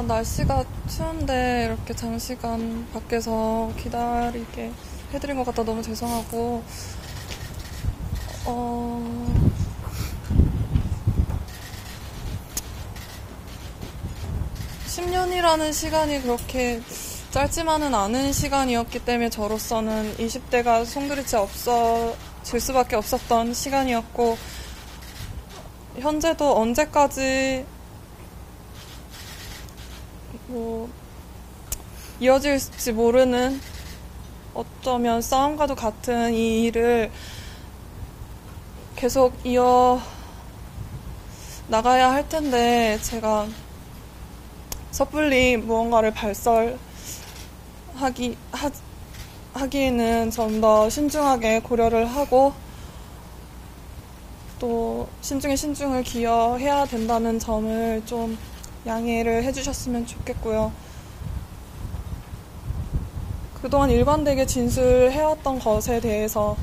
일단 날씨가 추운데 이렇게 장시간 밖에서 기다리게 해드린 것 같아 너무 죄송하고, 10년이라는 시간이 그렇게 짧지만은 않은 시간이었기 때문에 저로서는 20대가 송두리째 없어질 수밖에 없었던 시간이었고, 현재도 언제까지 이어질지 모르는, 어쩌면 싸움과도 같은 이 일을 계속 이어 나가야 할 텐데, 제가 섣불리 무언가를 하기에는 좀 더 신중하게 고려를 하고 또 신중에 신중을 기여해야 된다는 점을 좀 양해를 해주셨으면 좋겠고요. 그동안 일관되게 진술해왔던 것에 대해서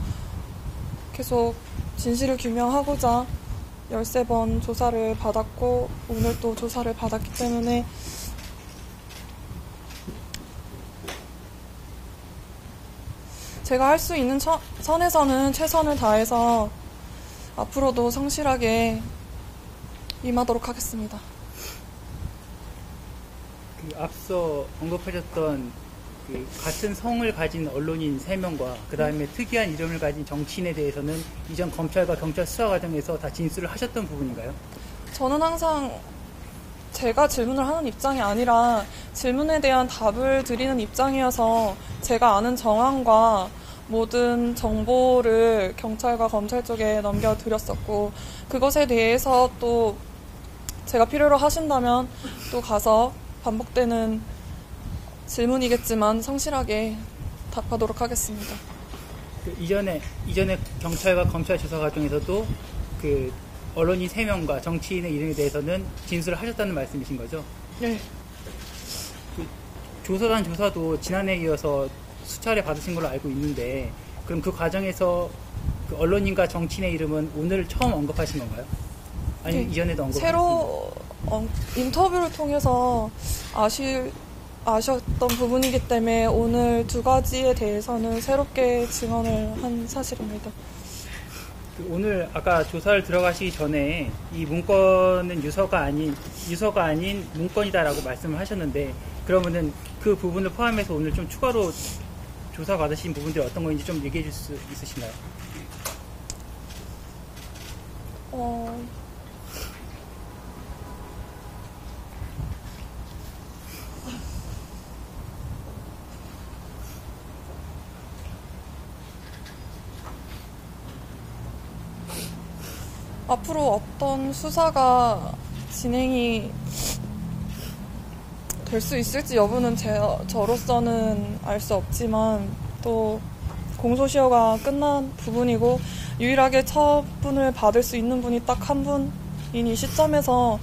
계속 진실을 규명하고자 13번 조사를 받았고 오늘 또 조사를 받았기 때문에 제가 할 수 있는 선에서는 최선을 다해서 앞으로도 성실하게 임하도록 하겠습니다. 앞서 언급하셨던 같은 성을 가진 언론인 3명과 그 다음에 특이한 이름을 가진 정치인에 대해서는 이전 검찰과 경찰 수사 과정에서 다 진술을 하셨던 부분인가요? 저는 항상 제가 질문을 하는 입장이 아니라 질문에 대한 답을 드리는 입장이어서 제가 아는 정황과 모든 정보를 경찰과 검찰 쪽에 넘겨드렸었고, 그것에 대해서 또 제가 필요로 하신다면 또 가서 반복되는 질문이겠지만 성실하게 답하도록 하겠습니다. 이전에 경찰과 검찰 조사 과정에서도 언론인 3명과 정치인의 이름에 대해서는 진술을 하셨다는 말씀이신 거죠? 네. 조사단 조사도 지난해에 이어서 수차례 받으신 걸로 알고 있는데, 그럼 그 과정에서 언론인과 정치인의 이름은 오늘 처음 언급하신 건가요? 아니면 네. 이전에도 언급하셨습니까? 새로 인터뷰를 통해서 아셨던 부분이기 때문에 오늘 두 가지에 대해서는 새롭게 증언을 한 사실입니다. 오늘 아까 조사를 들어가시기 전에 이 문건은 유서가 아닌 문건이다라고 말씀을 하셨는데, 그러면은 그 부분을 포함해서 오늘 좀 추가로 조사 받으신 부분들이 어떤 건지 좀 얘기해 줄 수 있으신가요? 앞으로 어떤 수사가 진행이 될 수 있을지 여부는 저로서는 알 수 없지만, 또 공소시효가 끝난 부분이고 유일하게 처분을 받을 수 있는 분이 딱 한 분인 이 시점에서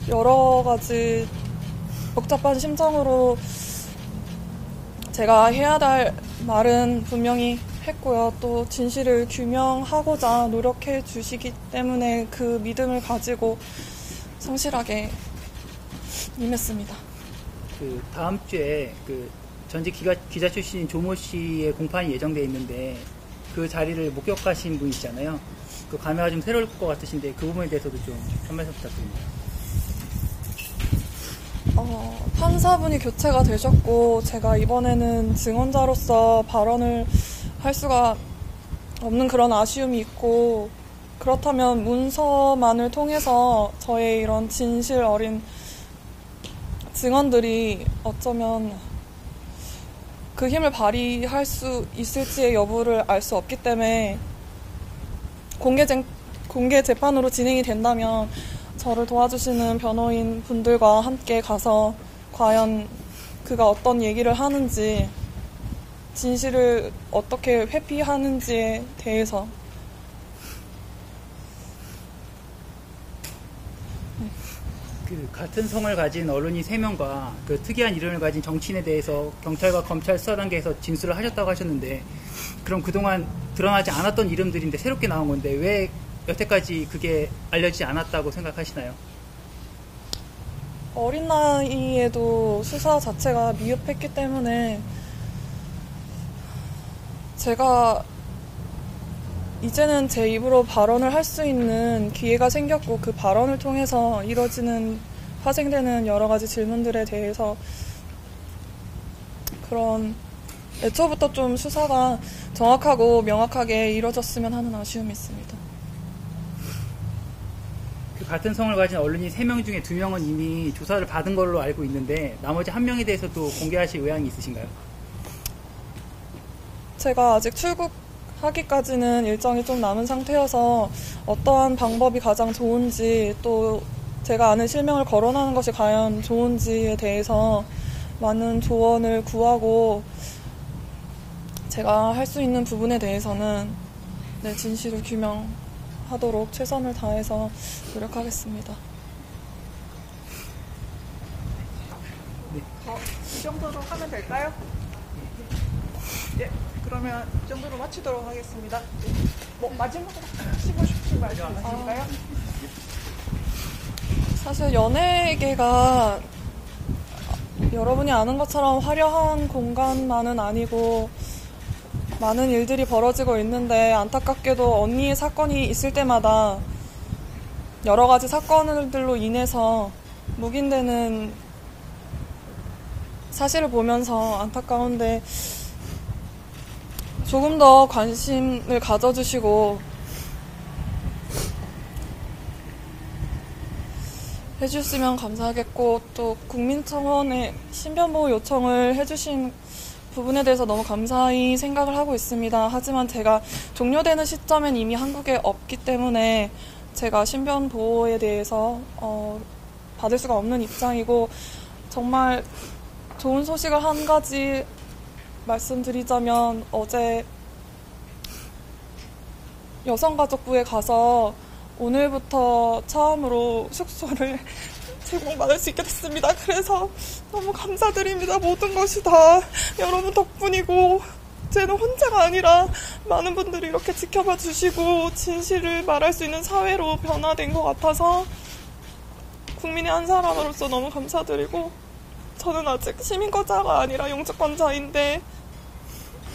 여러 가지 복잡한 심정으로 제가 해야 할 말은 분명히 했고요. 또 진실을 규명하고자 노력해 주시기 때문에 그 믿음을 가지고 성실하게 임했습니다. 다음 주에 전직 기자 출신인 조모 씨의 공판이 예정되어 있는데 그 자리를 목격하신 분이시잖아요. 그 감회가 좀 새로울 것 같으신데 그 부분에 대해서도 좀 한 말씀 부탁드립니다. 판사분이 교체가 되셨고 제가 이번에는 증언자로서 발언을 할 수가 없는 그런 아쉬움이 있고, 그렇다면 문서만을 통해서 저의 이런 진실 어린 증언들이 어쩌면 그 힘을 발휘할 수 있을지의 여부를 알 수 없기 때문에 공개 재판으로 진행이 된다면 저를 도와주시는 변호인 분들과 함께 가서 과연 그가 어떤 얘기를 하는지, 진실을 어떻게 회피하는지에 대해서 같은 성을 가진 언론인 3명과 특이한 이름을 가진 정치인에 대해서 경찰과 검찰 수사 단계에서 진술을 하셨다고 하셨는데, 그럼 그동안 드러나지 않았던 이름들인데 새롭게 나온 건데 왜 여태까지 그게 알려지지 않았다고 생각하시나요? 어린 나이에도 수사 자체가 미흡했기 때문에 제가 이제는 제 입으로 발언을 할 수 있는 기회가 생겼고 그 발언을 통해서 파생되는 여러 가지 질문들에 대해서 그런 애초부터 좀 수사가 정확하고 명확하게 이루어졌으면 하는 아쉬움이 있습니다. 그 같은 성을 가진 언론인 3명 중에 2명은 이미 조사를 받은 걸로 알고 있는데 나머지 1명에 대해서도 공개하실 의향이 있으신가요? 제가 아직 출국하기까지는 일정이 좀 남은 상태여서 어떠한 방법이 가장 좋은지 또 제가 아는 실명을 거론하는 것이 과연 좋은지에 대해서 많은 조언을 구하고 제가 할 수 있는 부분에 대해서는 진실을 규명하도록 최선을 다해서 노력하겠습니다. 이 정도로 하면 될까요? 네, 그러면 이 정도로 마치도록 하겠습니다. 마지막으로 하시고 싶으신 말씀 있으실까요? 사실 연예계가 여러분이 아는 것처럼 화려한 공간만은 아니고 많은 일들이 벌어지고 있는데 안타깝게도 언니의 사건이 있을 때마다 여러 가지 사건들로 인해서 묵인되는 사실을 보면서 안타까운데 조금 더 관심을 가져주시고 해주시면 감사하겠고 또 국민청원에 신변보호 요청을 해주신 부분에 대해서 너무 감사히 생각을 하고 있습니다. 하지만 제가 종료되는 시점엔 이미 한국에 없기 때문에 제가 신변보호에 대해서 받을 수가 없는 입장이고 정말 좋은 소식을 한 가지 말씀드리자면 어제 여성가족부에 가서 오늘부터 처음으로 숙소를 제공받을 수 있게 됐습니다. 그래서 너무 감사드립니다. 모든 것이 다 여러분 덕분이고 쟤는 혼자가 아니라 많은 분들이 이렇게 지켜봐 주시고 진실을 말할 수 있는 사회로 변화된 것 같아서 국민의 한 사람으로서 너무 감사드리고 저는 아직 시민권자가 아니라 영주권자인데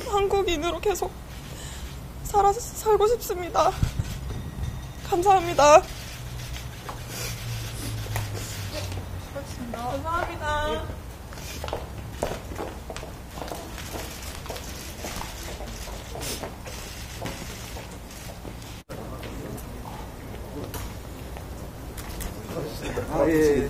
한국인으로 계속 살고 싶습니다. 감사합니다. 감사합니다. 예.